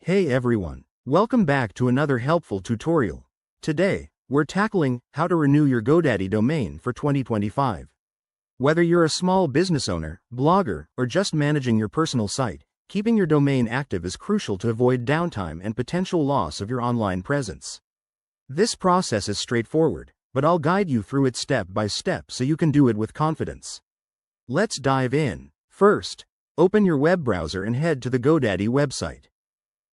Hey everyone, welcome back to another helpful tutorial. Today, we're tackling how to renew your GoDaddy domain for 2025. Whether you're a small business owner, blogger, or just managing your personal site, keeping your domain active is crucial to avoid downtime and potential loss of your online presence. This process is straightforward, but I'll guide you through it step by step so you can do it with confidence. Let's dive in. First, open your web browser and head to the GoDaddy website.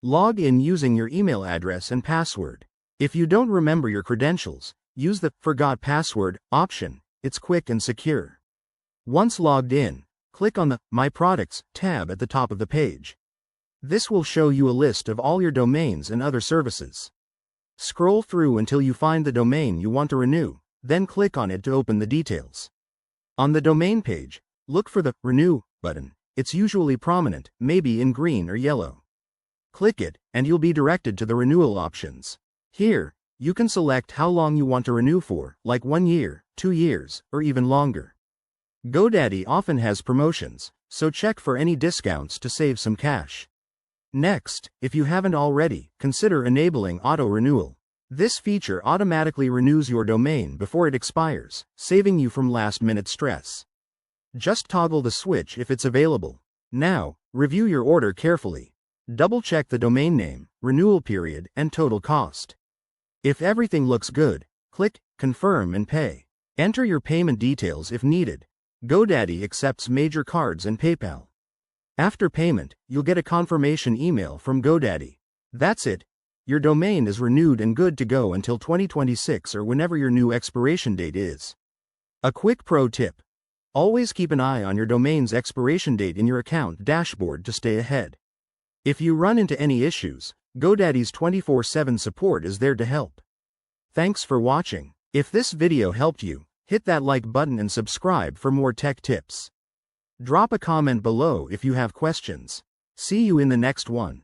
Log in using your email address and password. If you don't remember your credentials, use the Forgot Password option. It's quick and secure. Once logged in, click on the My Products tab at the top of the page. This will show you a list of all your domains and other services. Scroll through until you find the domain you want to renew, then click on it to open the details. On the domain page, look for the Renew button. It's usually prominent, maybe in green or yellow. Click it, and you'll be directed to the renewal options. Here, you can select how long you want to renew for, like 1 year, 2 years, or even longer. GoDaddy often has promotions, so check for any discounts to save some cash. Next, if you haven't already, consider enabling auto-renewal. This feature automatically renews your domain before it expires, saving you from last-minute stress. Just toggle the switch if it's available. Now, review your order carefully. Double-check the domain name, renewal period, and total cost. If everything looks good, click Confirm and Pay. Enter your payment details if needed. GoDaddy accepts major cards and PayPal. After payment, you'll get a confirmation email from GoDaddy. That's it. Your domain is renewed and good to go until 2026 or whenever your new expiration date is. A quick pro tip. Always keep an eye on your domain's expiration date in your account dashboard to stay ahead. If you run into any issues, GoDaddy's 24/7 support is there to help. Thanks for watching. If this video helped you, hit that like button and subscribe for more tech tips. Drop a comment below if you have questions. See you in the next one.